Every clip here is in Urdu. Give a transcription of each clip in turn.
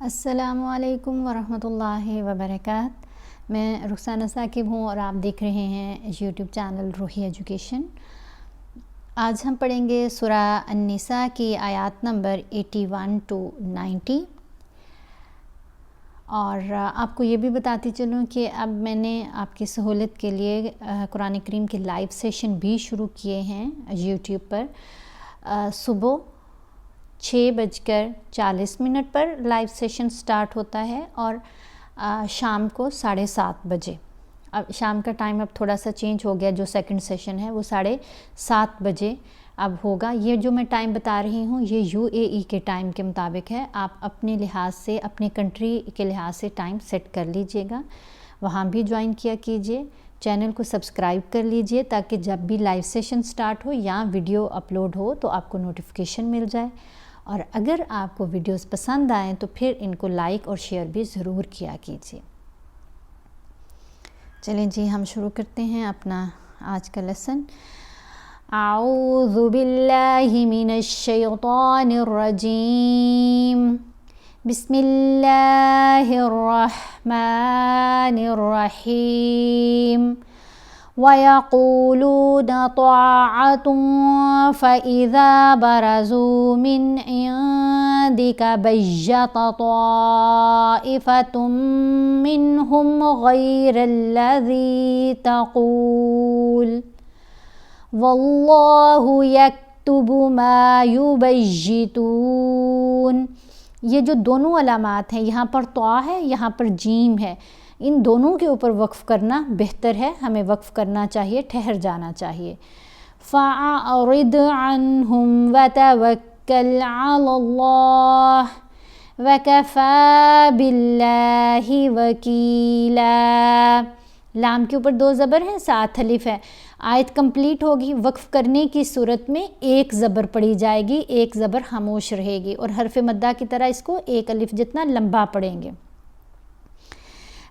السلام علیکم ورحمۃ اللہ وبرکاتہ۔ میں رخسانہ ثاقب ہوں اور آپ دیکھ رہے ہیں یوٹیوب چینل روحی ایجوکیشن۔ آج ہم پڑھیں گے سورہ النساء کی آیات نمبر 81 to 90، اور آپ کو یہ بھی بتاتی چلوں کہ اب میں نے آپ کی سہولت کے لیے قرآن کریم کے لائیو سیشن بھی شروع کیے ہیں یوٹیوب پر۔ صبح 6:40 پر لائیو سیشن سٹارٹ ہوتا ہے اور شام کو 7:30 بجے۔ اب شام کا ٹائم اب تھوڑا سا چینج ہو گیا، جو سیکنڈ سیشن ہے وہ 7:30 بجے اب ہوگا۔ یہ جو میں ٹائم بتا رہی ہوں یہ UAE کے ٹائم کے مطابق ہے۔ آپ اپنے لحاظ سے، اپنے کنٹری کے لحاظ سے ٹائم سیٹ کر لیجئے گا، وہاں بھی جوائن کیا کیجئے۔ چینل کو سبسکرائب کر لیجئے تاکہ جب بھی لائیو سیشن سٹارٹ ہو یا ویڈیو اپلوڈ ہو تو آپ کو نوٹیفیکیشن مل جائے، اور اگر آپ کو ویڈیوز پسند آئیں تو پھر ان کو لائک اور شیئر بھی ضرور کیا کیجئے۔ چلیں جی، ہم شروع کرتے ہیں اپنا آج کا لیسن۔ اعوذ باللہ من الشیطان الرجیم، بسم اللہ الرحمن الرحیم۔ وَيَقُولُونَ طَاعَةٌ فَإِذَا بَرَزُوا مِنْ عِنْدِكَ بَيَّتَ طَائِفَةٌ مِّنْهُمْ غَيْرَ الَّذِي تَقُولُ وَاللَّهُ يَكْتُبُ مَا يُبَيِّتُونَ۔ یہ جو دونوں علامات ہیں، یہاں پر طا ہے، یہاں پر جیم ہے، ان دونوں کے اوپر وقف کرنا بہتر ہے، ہمیں وقف کرنا چاہیے، ٹھہر جانا چاہیے۔ فَأَعْرِضْ عَنْهُمْ وَتَوَكَّلْ عَلَى اللَّهِ وَكَفَى بِاللَّهِ وَكِيلًا۔ لام کے اوپر 2 زبر ہیں، 7 الف ہے۔ آیت کمپلیٹ ہوگی، وقف کرنے کی صورت میں ایک زبر پڑھی جائے گی، ایک زبر خاموش رہے گی، اور حرف مدہ کی طرح اس کو 1 الف جتنا لمبا پڑھیں گے۔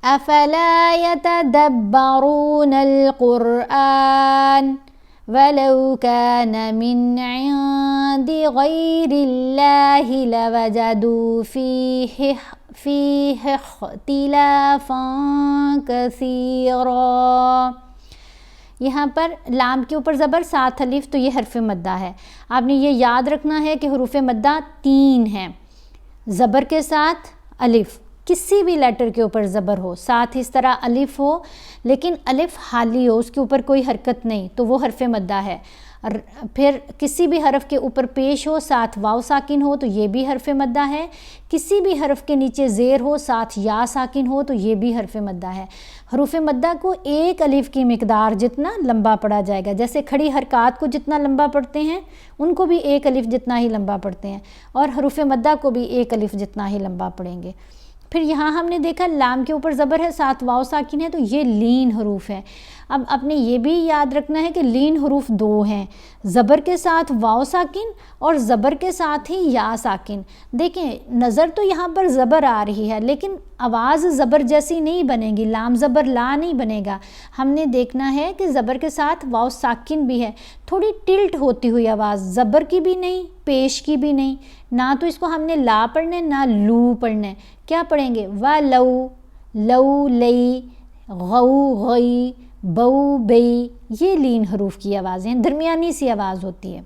افلا يتدبرون القرآن ولو كان من عند غير الله لوجدوا فيه اختلافا كثيرا۔ یہاں پر لام کے اوپر زبر 7 الف، تو یہ حرف مدہ ہے۔ آپ نے یہ یاد رکھنا ہے کہ حروف مدہ 3 ہیں، زبر کے ساتھ الف، کسی بھی لیٹر کے اوپر زبر ہو، ساتھ اس طرح الف ہو لیکن الف خالی ہو، اس کے اوپر کوئی حرکت نہیں، تو وہ حرف مدہ ہے۔ پھر کسی بھی حرف کے اوپر پیش ہو، ساتھ واو ساکن ہو تو یہ بھی حرف مدہ ہے۔ کسی بھی حرف کے نیچے زیر ہو، ساتھ یا ساکن ہو تو یہ بھی حرف مدہ ہے۔ حروف مدہ کو 1 الف کی مقدار جتنا لمبا پڑھا جائے گا، جیسے کھڑی حرکات کو جتنا لمبا پڑھتے ہیں ان کو بھی 1 الف جتنا ہی لمبا پڑھتے ہیں، اور حروف مدہ کو بھی 1 الف جتنا ہی لمبا پڑھیں گے۔ پھر یہاں ہم نے دیکھا لام کے اوپر زبر ہے، ساتھ واو ساکن ہے، تو یہ لین حروف ہے۔ اب اپنے یہ بھی یاد رکھنا ہے کہ لین حروف 2 ہیں، زبر کے ساتھ واو ساکن اور زبر کے ساتھ ہی یا ساکن۔ دیکھیں نظر تو یہاں پر زبر آ رہی ہے لیکن آواز زبر جیسی نہیں بنے گی، لام زبر لا نہیں بنے گا۔ ہم نے دیکھنا ہے کہ زبر کے ساتھ واو ساکن بھی ہے، تھوڑی ٹلٹ ہوتی ہوئی آواز، زبر کی بھی نہیں، پیش کی بھی نہیں، نہ تو اس کو ہم نے لا پڑھنا ہے نہ لو پڑھنا ہے۔ کیا پڑھیں گے؟ وَلَوْ، لَوْ لَئی، غَوْ غَئی، بَوْ بَئی، یہ لین حروف کی آوازیں ہیں، درمیانی سی آواز ہوتی ہے۔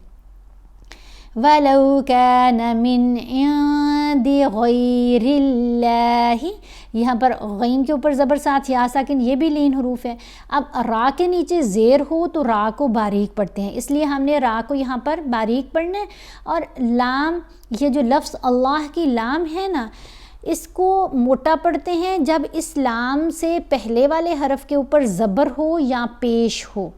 وَلَوْ كَانَ مِنْ عِنْدِ غَيْرِ اللَّهِ، یہاں پر غین کے اوپر زبر ساتھ یا ساکن، یہ بھی لین حروف ہے۔ اب را کے نیچے زیر ہو تو را کو باریک پڑھتے ہیں، اس لیے ہم نے را کو یہاں پر باریک پڑھنا ہے، اور لام، یہ جو لفظ اللہ کی لام ہے نا، اس کو موٹا پڑھتے ہیں جب اس لام سے پہلے والے حرف کے اوپر زبر ہو یا پیش ہو،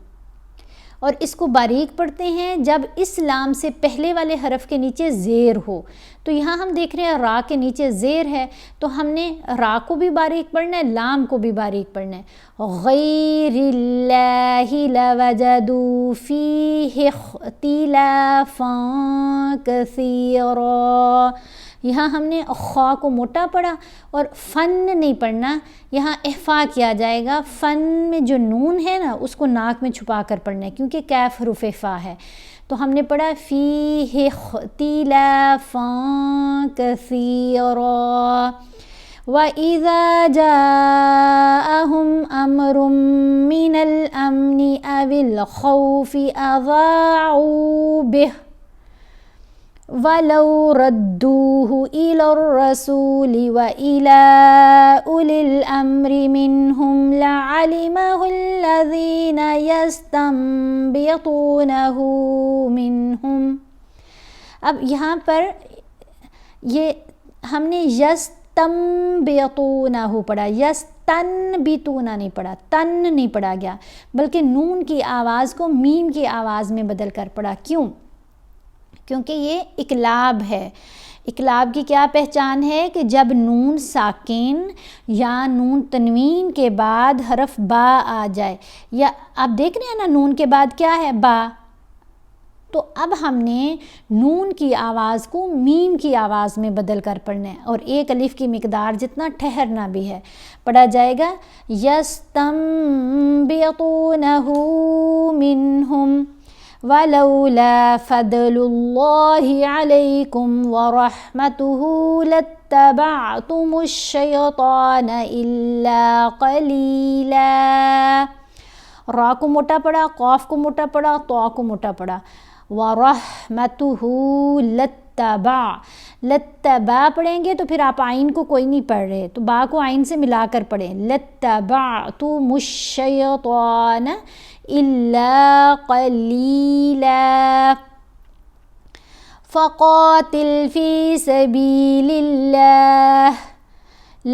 اور اس کو باریک پڑھتے ہیں جب اس لام سے پہلے والے حرف کے نیچے زیر ہو۔ تو یہاں ہم دیکھ رہے ہیں را کے نیچے زیر ہے تو ہم نے را کو بھی باریک پڑھنا ہے، لام کو بھی باریک پڑھنا ہے۔ غیر اللہ لوجدوا فیہ اختلافا کثیرا، یہاں ہم نے خا کو موٹا پڑھا اور فن نہیں پڑھنا، یہاں احفا کیا جائے گا۔ فن میں جو نون ہے نا اس کو ناک میں چھپا کر پڑھنا ہے کیونکہ کیف حروف احفا ہے، تو ہم نے پڑھا فیہ اختلافا کثیرا وَإِذَا جَاءَهُمْ أَمْرٌ مِّنَ الْأَمْنِ أَوِ الْخَوْفِ أَذَاعُوا بِهِ وَلَوْ رَدُّوهُ إِلَى الرَّسُولِ وَإِلَى أُولِي الْأَمْرِ مِنْهُمْ لَعَلِمَهُ الَّذِينَ يَسْتَنبِطُونَهُ مِنْهُمْ. اب یہاں پر یہ ہم نے یستنبطونہ پڑھا، یستنبطونہ نہیں پڑھا، تن نہیں پڑھا گیا، بلکہ نون کی آواز کو میم کی آواز میں بدل کر پڑھا. کیوں؟ کیونکہ یہ اقلاب ہے. اقلاب کی کیا پہچان ہے کہ جب نون ساکن یا نون تنوین کے بعد حرف با آ جائے، یا آپ دیکھ رہے ہیں نا نون کے بعد کیا ہے؟ با. تو اب ہم نے نون کی آواز کو میم کی آواز میں بدل کر پڑھنا ہے، اور ایک الف کی مقدار جتنا ٹھہرنا بھی ہے. پڑھا جائے گا یستنبطونہ منہم وَلَوْلَا فَضْلُ اللَّهِ عَلَيْكُمْ وَرَحْمَتُهُ لَاتَّبَعْتُمُ الشَّيْطَانَ إِلَّا قَلِيلًا. را کو موٹا پڑا، قاف کو موٹا پڑا، طا کو موٹا پڑا. وَرَحْمَتُهُ لَاتَّبَعْ، لَاتَّبَعْ پڑھیں گے تو پھر آپ آئین کو کوئی نہیں پڑھ رہے، تو با کو آئین سے ملا کر پڑھیں. لَاتَّبَعْتُمُ الشَّيْطَانَ إِلَّا قَلِيلًا. فَقَاتِلْ فِي سَبِيلِ اللَّهِ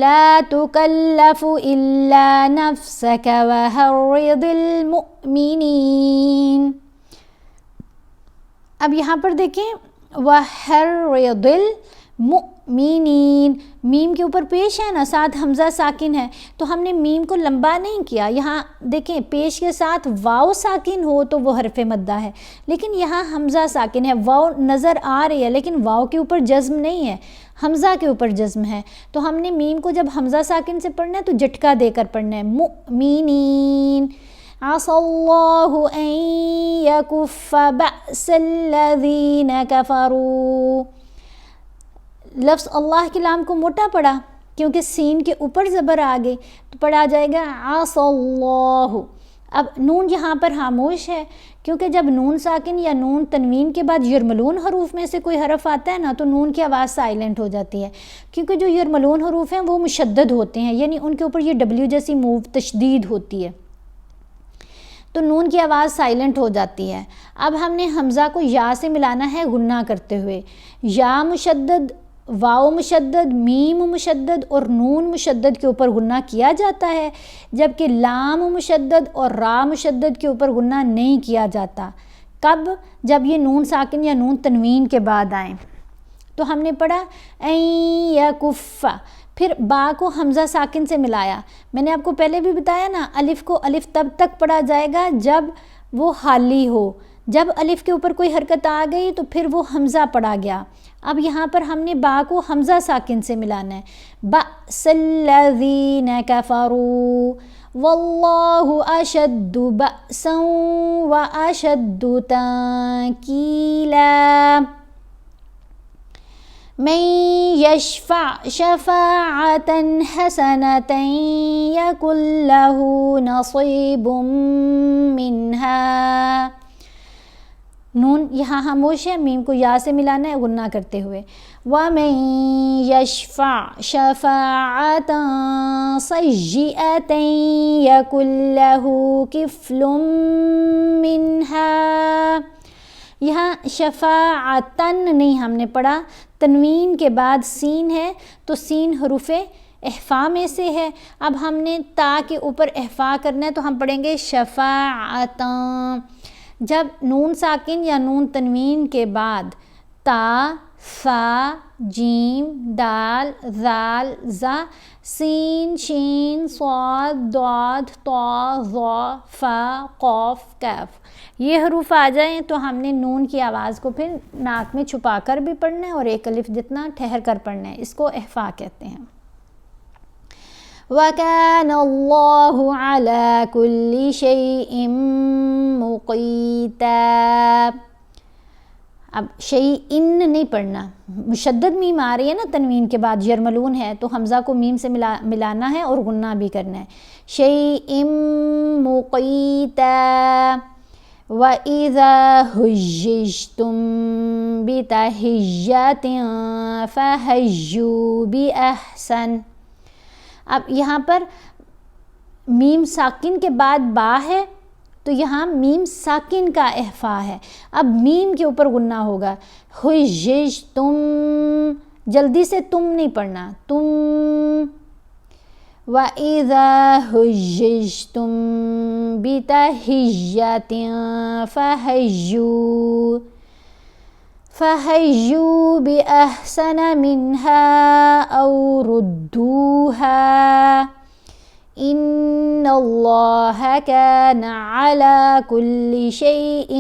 لَا تُكَلَّفُ إِلَّا نَفْسَكَ وَحَرِّضِ الْمُؤْمِنِينَ. اب یہاں پر دیکھیں وَحَرِّضِ الْمُؤْمِنِينَ، میم کے اوپر پیش ہے نا، ساتھ حمزہ ساکن ہے، تو ہم نے میم کو لمبا نہیں کیا. یہاں دیکھیں پیش کے ساتھ واو ساکن ہو تو وہ حرف مدہ ہے، لیکن یہاں حمزہ ساکن ہے، واو نظر آ رہی ہے لیکن واو کے اوپر جزم نہیں ہے، حمزہ کے اوپر جزم ہے. تو ہم نے میم کو جب حمزہ ساکن سے پڑھنا ہے تو جھٹکا دے کر پڑھنا ہے. مؤمنین عَسَى اللَّهُ أَن يَكُفَّ بَأْسَ الَّذِينَ كَفَرُوا. لفظ اللہ کے لام کو موٹا پڑا کیونکہ سین کے اوپر زبر آ گئی، تو پڑھا جائے گا عَسَى اللَّهُ. اب نون یہاں پر خاموش ہے کیونکہ جب نون ساکن یا نون تنوین کے بعد یرملون حروف میں سے کوئی حرف آتا ہے نا تو نون کی آواز سائلنٹ ہو جاتی ہے، کیونکہ جو یرملون حروف ہیں وہ مشدد ہوتے ہیں، یعنی ان کے اوپر یہ ڈبلیو جیسی موو تشدید ہوتی ہے، تو نون کی آواز سائلنٹ ہو جاتی ہے. اب ہم نے حمزہ کو یا سے ملانا ہے غنہ کرتے ہوئے. یا مشدد، واو مشدد، میم مشدد اور نون مشدد کے اوپر غنہ کیا جاتا ہے، جبکہ لام مشدد اور را مشدد کے اوپر غنہ نہیں کیا جاتا. کب؟ جب یہ نون ساکن یا نون تنوین کے بعد آئیں. تو ہم نے پڑھا این یکف، پھر با کو حمزہ ساکن سے ملایا. میں نے آپ کو پہلے بھی بتایا نا، الف کو الف تب تک پڑھا جائے گا جب وہ حالی ہو، جب الف کے اوپر کوئی حرکت آ گئی تو پھر وہ حمزہ پڑھا گیا. اب یہاں پر ہم نے با کو حمزہ ساکن سے ملانا ہے. بَأْسَ الَّذِينَ كَفَرُوا وَاللَّهُ أَشَدُّ بَأْسًا وَأَشَدُّ تَنْكِيلًا. مَن يَشْفَعْ شَفَاعَةً حَسَنَةً يَكُنْ لَهُ نَصِيبٌ مِّنْهَا. نون یہاں خاموش ہے، میم کو یا سے ملانا ہے غنہ کرتے ہوئے. وَمَن يَشْفَعْ شَفَاعَةً سَيِّئَةً يَكُنْ لَهُ كِفْلٌ مِّنْهَا. یہاں شفاعتن نہیں ہم نے پڑھا، تنوین کے بعد سین ہے تو سین حروف احفا میں سے ہے. اب ہم نے تا کے اوپر احفا کرنا ہے تو ہم پڑھیں گے شفاعتاں. جب نون ساکن یا نون تنوین کے بعد تا، فا، جیم، دال، ذال، زا، سین، شین، صاد، ضاد، طا، ظا، فا، قاف، کاف، یہ حروف آ جائیں تو ہم نے نون کی آواز کو پھر ناک میں چھپا کر بھی پڑھنا ہے اور ایک الف جتنا ٹھہر کر پڑھنا ہے. اس کو احفا کہتے ہیں. وَكَانَ اللَّهُ عَلَى كُلِّ شَيْءٍ مُقِيتًا. اب شیئن نہیں پڑھنا، مشدد میم آ رہی ہے نا تنوین کے بعد، یرملون ہے تو حمزہ کو میم سے ملانا ہے اور غنہ بھی کرنا ہے. شیئن مقیتا وَإِذَا حُجِّجْتُم بِتَحِيَّةٍ فَحَيُّوا بِأَحْسَنَ. اب یہاں پر میم ساکن کے بعد با ہے تو یہاں میم ساکن کا احفا ہے. اب میم کے اوپر غنہ ہوگا. حُجِّجْتُم، جلدی سے تم نہیں پڑھنا، تم. وَإِذَا حُجِّجْتُم بِتَحِيَّةٍ فَحَيُّوا بِأَحْسَنَ مِنْهَا أَوْ رُدُّوهَا إِنَّ اللَّهَ كَانَ عَلَى كُلِّ شَيْءٍ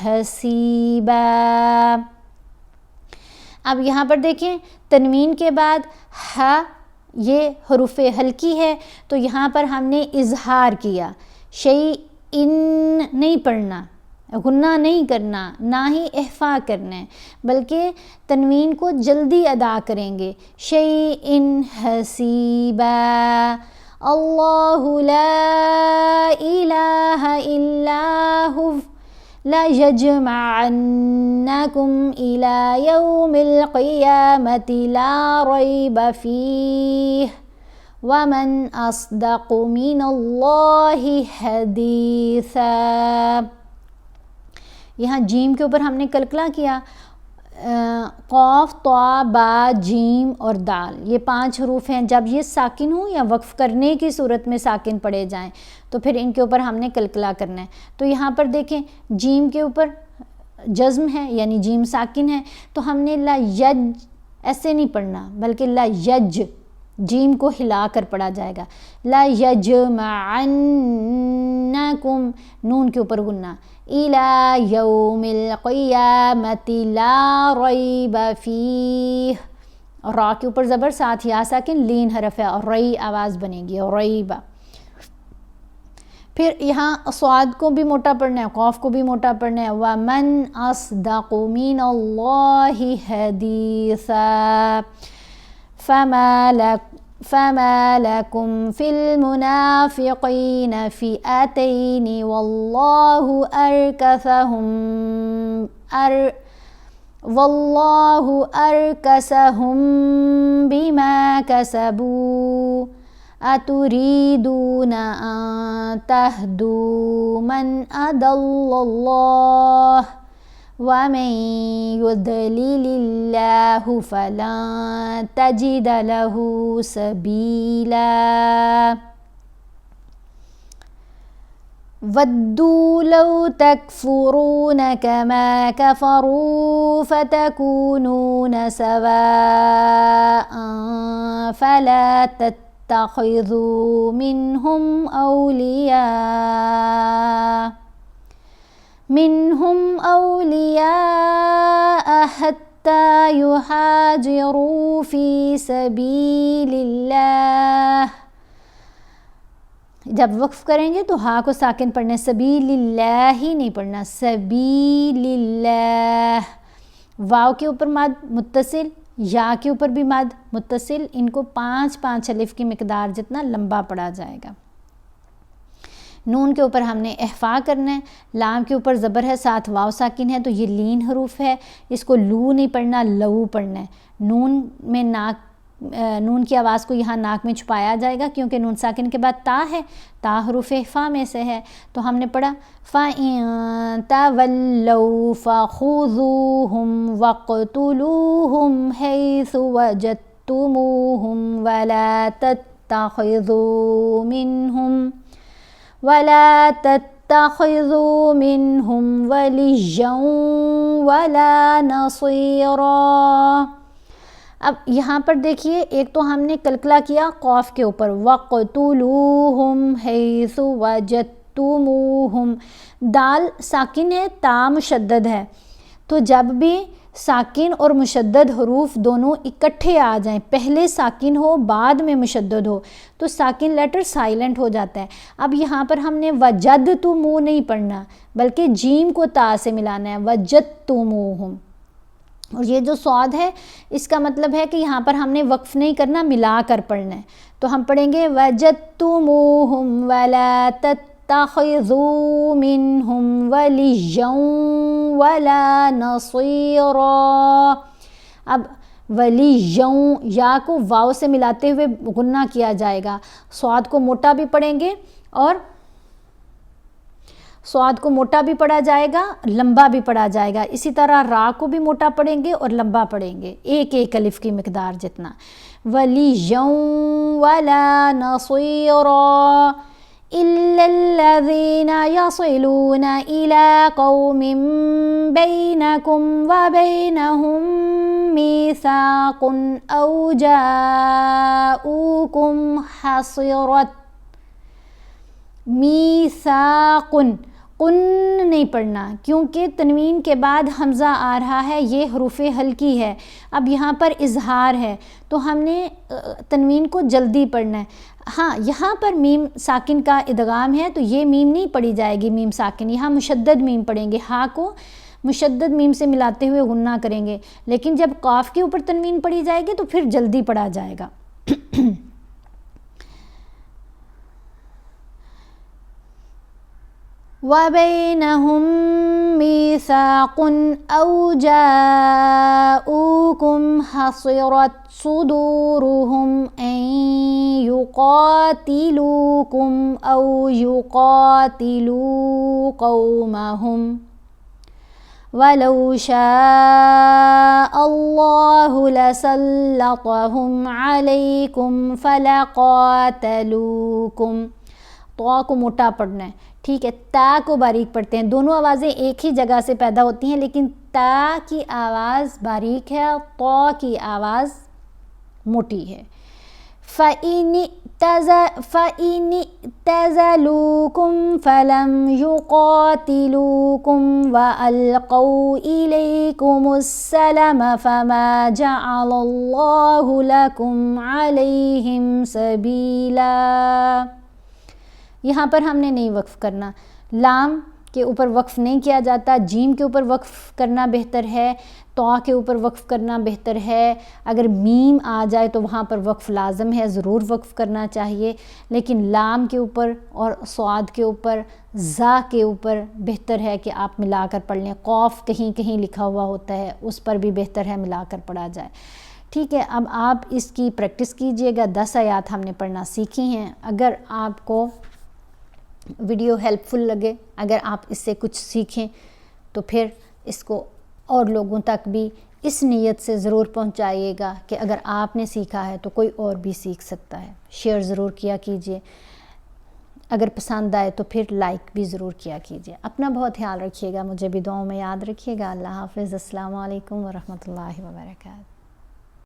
حَسِيبًا. اب یہاں پر دیکھیں تنوین کے بعد ہا، یہ حروف ہلکی ہے تو یہاں پر ہم نے اظہار کیا. شیئن نہیں پڑھنا، غنہ نہیں کرنا، نہ ہی احفا کرنا ہے، بلکہ تنوین کو جلدی ادا کریں گے. شیئن حسیبا. اللہ لا الہ الا ہو لَيَجْمَعَنَّكُمْ إِلَى يَوْمِ الْقِيَامَةِ لَا رَيْبَ فِيهِ وَمَنْ أَصْدَقُ مِنَ اللَّهِ حَدِيثًا. یہاں جیم کے اوپر ہم نے کلکلا کیا. قاف، طا، با، جیم اور دال، یہ 5 حروف ہیں. جب یہ ساکن ہوں یا وقف کرنے کی صورت میں ساکن پڑھے جائیں تو پھر ان کے اوپر ہم نے کلکلا کرنا ہے. تو یہاں پر دیکھیں جیم کے اوپر جزم ہے یعنی جیم ساکن ہے تو ہم نے لا یج ایسے نہیں پڑھنا بلکہ لا یج، جیم کو ہلا کر پڑھا جائے گا. لا یجمعنکم، نون کے اوپر غنہ. الی یوم القیامۃ لا ریب فیہ، را کے اوپر زبر ساتھ یا ساکن، لین حرف ہے اور رئی آواز بنے گی ریبہ. پھر یہاں صاد کو بھی موٹا پڑھنا ہے، قاف کو بھی موٹا پڑھنا ہے. وَمَنْ أَصْدَقُ مِنَ اللَّهِ حَدِيثًا. فَمَا لَكُمْ فِي الْمُنَافِقِينَ فِئَتَيْنِ وَاللَّهُ أَرْكَسَهُمْ بِمَا كَسَبُوا أَتُرِيدُونَ أَن تَهْدُوا مَنْ أَضَلَّ اللَّهُ وَمَنْ يُضْلِلِ اللَّهُ فَلَن تَجِدَ لَهُ سَبِيلًا. وَدُّوا لَوْ تَكْفُرُونَ كَمَا كَفَرُوا فَتَكُونُونَ سَوَاءً فَلَا تَتَّخِذُوا مِنْهُمْ أَوْلِيَاءَ حَتَّى يُهَاجِرُوا فِي سَبِيلِ اللَّهِ. جب وقف کریں گے تو ہا کو ساکن پڑھنا، سبیل اللہ ہی نہیں پڑھنا، سبیل اللہ. واو کے اوپر مد متصل، یا کے اوپر بھی مد متصل، ان کو 5 الف کی مقدار جتنا لمبا پڑھا جائے گا. نون کے اوپر ہم نے احفا کرنا ہے. لام کے اوپر زبر ہے ساتھ واو ساکن ہے تو یہ لین حروف ہے، اس کو لو نہیں پڑھنا، لو پڑھنا ہے. نون میں نون کی آواز کو یہاں ناک میں چھپایا جائے گا کیونکہ نون ساکن کے بعد تا ہے، تا حروف احفا میں سے ہے. تو ہم نے پڑھا فَإِن تَوَلَّوْا فَخُذُوهُمْ وَاقْتُلُوهُمْ حَيْثُ وَجَدتُّمُوهُمْ وَلَا تَتَّخِذُوا مِنْهُمْ وَلِيًّا وَلَا نَصِيرًا. اب یہاں پر دیکھیے ایک تو ہم نے کلکلا کیا قاف کے اوپر، وَاقْتُلُوهُمْ حَيْثُ وَجَدتُّمُوهُمْ، دال ساکن ہے، تا مشدد ہے. تو جب بھی ساکن اور مشدد حروف دونوں اکٹھے آ جائیں، پہلے ساکن ہو بعد میں مشدد ہو تو ساکن لیٹر سائلنٹ ہو جاتا ہے. اب یہاں پر ہم نے وجدتمو نہیں پڑھنا بلکہ جیم کو تا سے ملانا ہے، وجدتموہم. اور یہ جو صاد ہے اس کا مطلب ہے کہ یہاں پر ہم نے وقف نہیں کرنا، ملا کر پڑھنا ہے. تو ہم پڑھیں گے وَجَدْتُمُوهُمْ وَلَا تَتَّخِذُوا مِنْهُمْ وَلِيًّا وَلَا نَصِيرًا. اب وَلِيًّا یا کو واو سے ملاتے ہوئے غنہ کیا جائے گا. صاد کو موٹا بھی پڑھیں گے اور صاد کو موٹا بھی پڑھا جائے گا، لمبا بھی پڑھا جائے گا. اسی طرح را کو بھی موٹا پڑھیں گے اور لمبا پڑھیں گے، ایک ایک الف کی مقدار جتنا. وَلِيًّا وَلَا نَصِيرًا إِلَّا الَّذِينَ يَصِلُونَ إِلَىٰ قَوْمٍ بَيْنَكُمْ وَبَيْنَهُم مِّيثَاقٌ أَوْ جَاءُوكُمْ حَصِرَتْ. میثاقن، قن نہیں پڑھنا کیونکہ تنوین کے بعد حمزہ آ رہا ہے، یہ حروف ہلکی ہے. اب یہاں پر اظہار ہے تو ہم نے تنوین کو جلدی پڑھنا ہے. ہاں یہاں پر میم ساکن کا ادغام ہے تو یہ میم نہیں پڑھی جائے گی، میم ساکن یہاں مشدد میم پڑھیں گے. ہاں کو مشدد میم سے ملاتے ہوئے غنہ کریں گے، لیکن جب قاف کے اوپر تنوین پڑھی جائے گی تو پھر جلدی پڑھا جائے گا. وَبَيْنَهُم مِّيثَاقٌ أَوْ جَاءُوكُمْ حَصِرَتْ صُدُورُهُمْ أَن يُقَاتِلُوكُمْ أَوْ يُقَاتِلُوا قَوْمَهُمْ وَلَوْ شَاءَ اللَّهُ لَسَلَّطَهُمْ عَلَيْكُمْ فَلَقَاتَلُوكُمْ. تو کو موٹا پڑھنا ہے، ٹھیک ہے. تا کو باریک پڑھتے ہیں، دونوں آوازیں ایک ہی جگہ سے پیدا ہوتی ہیں لیکن تا کی آواز باریک ہے اور تو کی آواز موٹی ہے. فَإِنِ اعْتَزَلُوكُمْ فَلَمْ يُقَاتِلُوكُمْ وَأَلْقَوْا إِلَيْكُمُ السَّلَمَ فَمَا جَعَلَ اللَّهُ لَكُمْ عَلَيْهِمْ سَبِيلًا. یہاں پر ہم نے نہیں وقف کرنا، لام کے اوپر وقف نہیں کیا جاتا، جیم کے اوپر وقف کرنا بہتر ہے، تو کے اوپر وقف کرنا بہتر ہے. اگر میم آ جائے تو وہاں پر وقف لازم ہے، ضرور وقف کرنا چاہیے، لیکن لام کے اوپر اور صاد کے اوپر، زا کے اوپر بہتر ہے کہ آپ ملا کر پڑھ لیں. قوف کہیں کہیں لکھا ہوا ہوتا ہے، اس پر بھی بہتر ہے ملا کر پڑھا جائے. ٹھیک ہے، اب آپ اس کی پریکٹس کیجئے گا. 10 آیات ہم نے پڑھنا سیکھی ہیں. اگر آپ کو ویڈیو ہیلپ فل لگے، اگر آپ اس سے کچھ سیکھیں تو پھر اس کو اور لوگوں تک بھی اس نیت سے ضرور پہنچائیے گا کہ اگر آپ نے سیکھا ہے تو کوئی اور بھی سیکھ سکتا ہے. شیئر ضرور کیا کیجئے، اگر پسند آئے تو پھر لائک بھی ضرور کیا کیجئے. اپنا بہت خیال رکھیے گا، مجھے بھی دعاؤں میں یاد رکھیے گا. اللہ حافظ. السلام علیکم ورحمۃ اللہ وبرکاتہ.